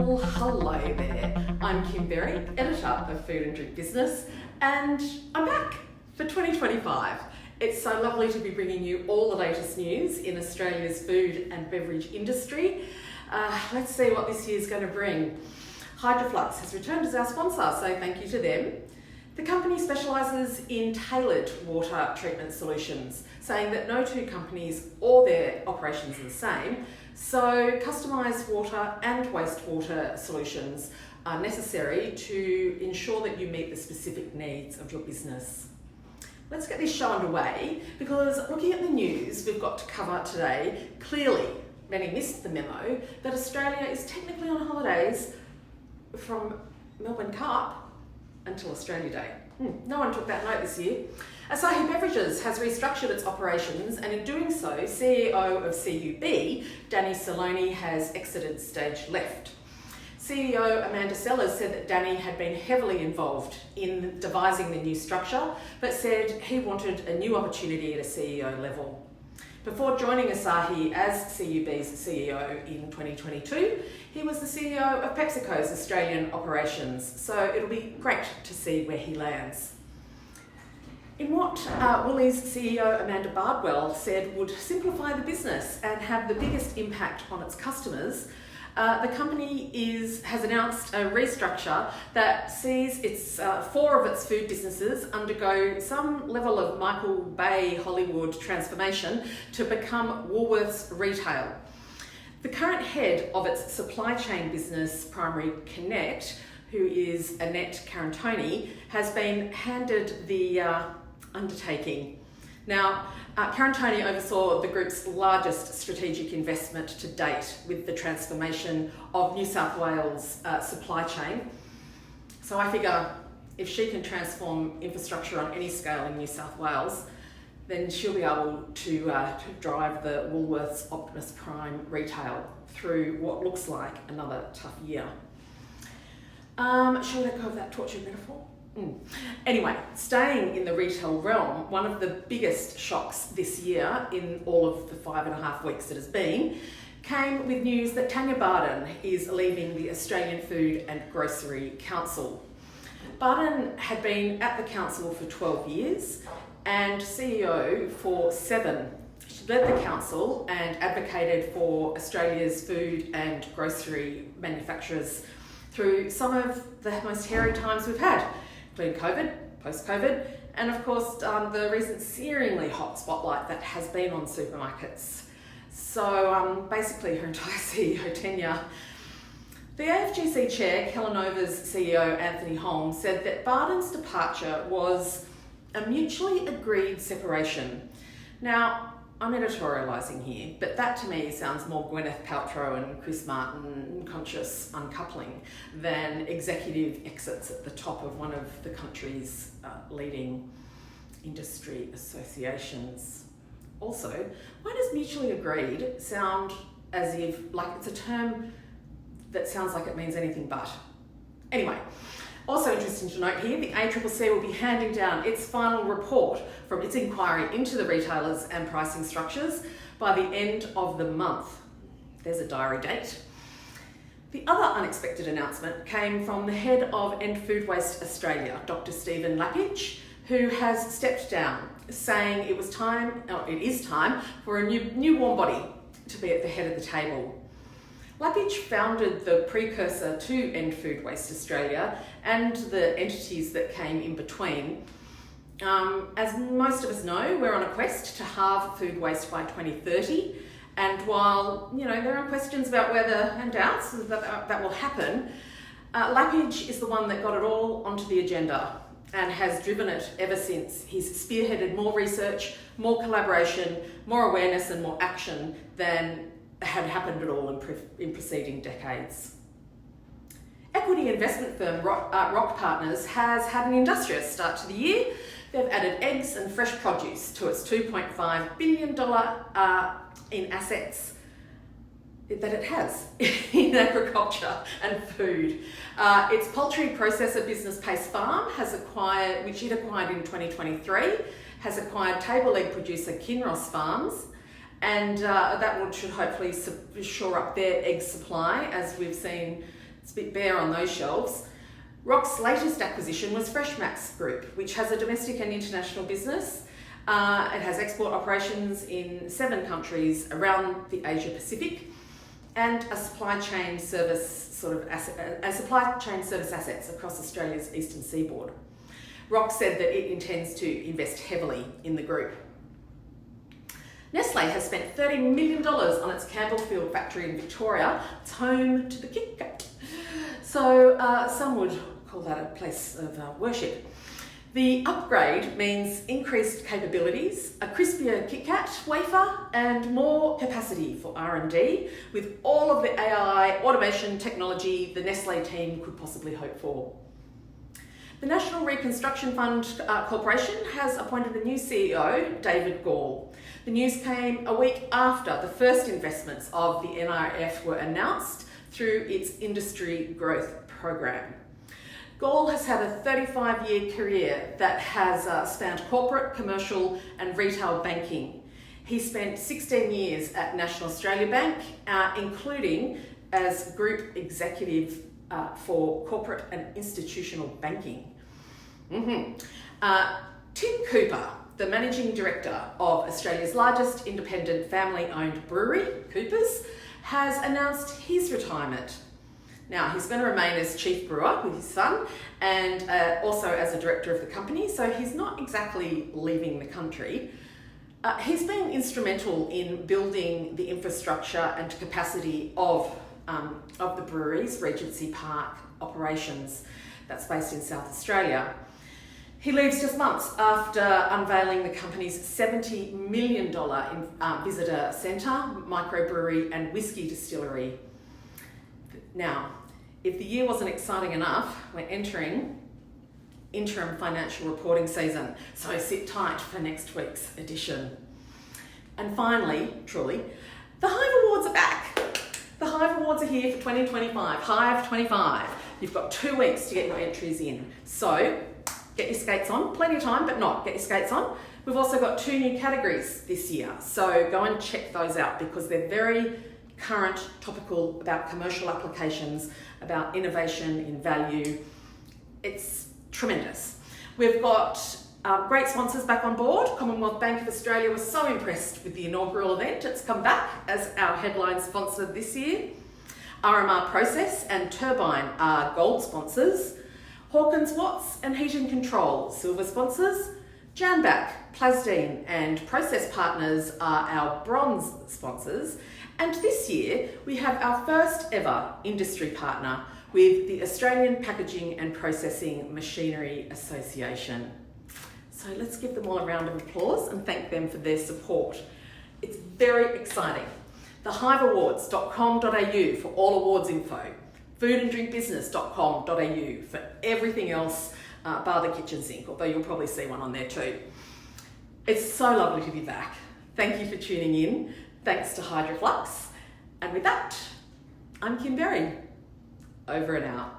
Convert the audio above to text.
Well, hello there. I'm Kim Berry, editor of Food and Drink Business, and I'm back for 2025. It's so lovely to be bringing you all the latest news in Australia's food and beverage industry. Let's see what this year's going to bring. Hydroflux has returned as our sponsor, so thank you to them. The company specialises in tailored water treatment solutions, saying that no two companies or their operations are the same, so customised water and wastewater solutions are necessary to ensure that you meet the specific needs of your business. Let's get this show underway, because looking at the news we've got to cover today, clearly many missed the memo that Australia is technically on holidays from Melbourne Cup until Australia Day. No one took that note this year. Asahi Beverages has restructured its operations, and in doing so, CEO of CUB, Danny Saloni, has exited stage left. CEO Amanda Sellers said that Danny had been heavily involved in devising the new structure, but said he wanted a new opportunity at a CEO level. Before joining Asahi as CUB's CEO in 2022, he was the CEO of PepsiCo's Australian operations, so it'll be great to see where he lands. In what Woolies CEO Amanda Bardwell said would simplify the business and have the biggest impact on its customers, the company has announced a restructure that sees four of its food businesses undergo some level of Michael Bay Hollywood transformation to become Woolworths Retail. The current head of its supply chain business, Primary Connect, who is Annette Carantoni, has been handed the undertaking. Now, Carantoni oversaw the group's largest strategic investment to date with the transformation of New South Wales' supply chain. So I figure if she can transform infrastructure on any scale in New South Wales, then she'll be able to drive the Woolworths Optimus Prime retail through what looks like another tough year. Shall we let go of that tortured metaphor? Anyway, staying in the retail realm, one of the biggest shocks this year in all of the 5.5 weeks it has been came with news that Tanya Barden is leaving the Australian Food and Grocery Council. Barden had been at the council for 12 years and CEO for 7. She led the council and advocated for Australia's food and grocery manufacturers through some of the most hairy times we've had, including COVID, post-COVID, and of course the recent searingly hot spotlight that has been on supermarkets. So basically her entire CEO tenure. The AFGC chair, Kellanova's CEO Anthony Holmes, said that Barden's departure was a mutually agreed separation. Now, I'm editorialising here, but that to me sounds more Gwyneth Paltrow and Chris Martin conscious uncoupling than executive exits at the top of one of the country's leading industry associations. Also, why does mutually agreed sound as if, like, it's a term that sounds like it means anything but? Anyway, also interesting to note here, the ACCC will be handing down its final report from its inquiry into the retailers and pricing structures by the end of the month. There's a diary date. The other unexpected announcement came from the head of End Food Waste Australia, Dr. Stephen Lapidge, who has stepped down, saying it is time for a new warm body to be at the head of the table. Lapidge founded the precursor to End Food Waste Australia and the entities that came in between. As most of us know, we're on a quest to halve food waste by 2030, and while there are questions about whether and doubts that will happen, Lapidge is the one that got it all onto the agenda and has driven it ever since. He's spearheaded more research, more collaboration, more awareness and more action than had happened at all in preceding decades. Equity investment firm Rock Partners has had an industrious start to the year. They've added eggs and fresh produce to its $2.5 billion in assets that it has in agriculture and food. Its poultry processor business Pace Farm which it acquired in 2023, has acquired table egg producer Kinross Farms, and that should hopefully shore up their egg supply, as we've seen It's a bit bare on those shelves. Rock's latest acquisition was Freshmax Group, which has a domestic and international business. It has export operations in 7 countries around the Asia Pacific and a supply chain service assets across Australia's eastern seaboard. Rock said that it intends to invest heavily in the group. Nestlé has spent $30 million on its Campbellfield factory in Victoria. It's home to the Kit Kat. So some would call that a place of worship. The upgrade means increased capabilities, a crispier Kit Kat wafer, and more capacity for R&D with all of the AI automation technology the Nestlé team could possibly hope for. The National Reconstruction Fund Corporation has appointed a new CEO, David Gall. The news came a week after the first investments of the NRF were announced through its industry growth program. Gall has had a 35-year career that has spanned corporate, commercial and retail banking. He spent 16 years at National Australia Bank, including as Group Executive for Corporate and Institutional Banking. Tim Cooper, the Managing Director of Australia's largest independent family-owned brewery, Coopers, has announced his retirement. Now, he's going to remain as chief brewer with his son and also as a director of the company, so he's not exactly leaving the country. He's been instrumental in building the infrastructure and capacity of the brewery's Regency Park operations that's based in South Australia. He leaves just months after unveiling the company's $70 million visitor centre, microbrewery and whisky distillery. Now, if the year wasn't exciting enough, we're entering interim financial reporting season, so sit tight for next week's edition. And finally, truly, the Hive Awards are back. The Hive Awards are here for 2025, Hive 25. You've got 2 weeks to get your entries in. So get your skates on, plenty of time, but not, get your skates on. We've also got 2 new categories this year, so go and check those out because they're very current, topical, about commercial applications, about innovation in value. It's tremendous. We've got great sponsors back on board. Commonwealth Bank of Australia was so impressed with the inaugural event. It's come back as our headline sponsor this year. RMR Process and Turbine are gold sponsors. Hawkins Watts and Heat and Control, silver sponsors. Janback, Plasdene and Process Partners are our bronze sponsors. And this year, we have our first ever industry partner with the Australian Packaging and Processing Machinery Association. So let's give them all a round of applause and thank them for their support. It's very exciting. thehiveawards.com.au for all awards info. foodanddrinkbusiness.com.au for everything else bar the kitchen sink, although you'll probably see one on there too. It's so lovely to be back. Thank you for tuning in. Thanks to Hydroflux. And with that, I'm Kim Berry. Over and out.